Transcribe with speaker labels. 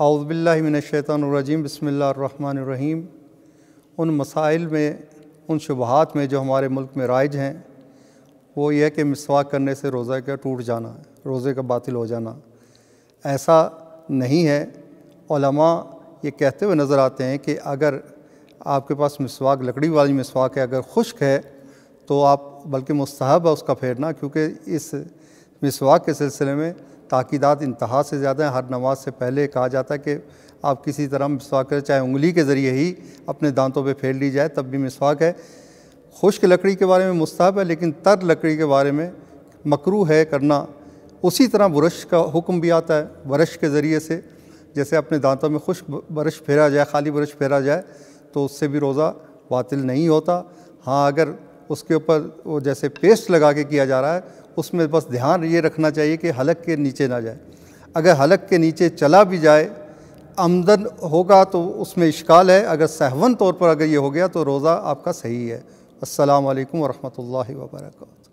Speaker 1: اعوذ باللہ من الشیطان الرجیم بسم اللہ الرحمن الرحیم۔ ان مسائل میں، ان شبہات میں جو ہمارے ملک میں رائج ہیں وہ یہ ہے کہ مسواک کرنے سے روزہ کا ٹوٹ جانا ہے، روزے کا باطل ہو جانا۔ ایسا نہیں ہے۔ علماء یہ کہتے ہوئے نظر آتے ہیں کہ اگر آپ کے پاس مسواک، لکڑی والی مسواک ہے، اگر خشک ہے تو آپ بلکہ مستحب ہے اس کا پھیرنا، کیونکہ اس مسواک کے سلسلے میں تاکیدات انتہا سے زیادہ ہیں۔ ہر نماز سے پہلے کہا جاتا ہے کہ آپ کسی طرح مسواک کریں، چاہے انگلی کے ذریعے ہی اپنے دانتوں پہ پھیر لی جائے تب بھی مسواک ہے۔ خشک لکڑی کے بارے میں مستحب ہے، لیکن تر لکڑی کے بارے میں مکروہ ہے کرنا۔ اسی طرح برش کا حکم بھی آتا ہے، برش کے ذریعے سے جیسے اپنے دانتوں میں خشک برش پھیرا جائے، خالی برش پھیرا جائے تو اس سے بھی روزہ باطل نہیں ہوتا۔ ہاں، اگر اس کے اوپر وہ جیسے پیسٹ لگا کے کیا جا رہا ہے، اس میں بس دھیان یہ رکھنا چاہیے کہ حلق کے نیچے نہ جائے۔ اگر حلق کے نیچے چلا بھی جائے عمدن ہوگا تو اس میں اشکال ہے، اگر سہون طور پر اگر یہ ہو گیا تو روزہ آپ کا صحیح ہے۔ السلام علیکم ورحمۃ اللہ وبرکاتہ۔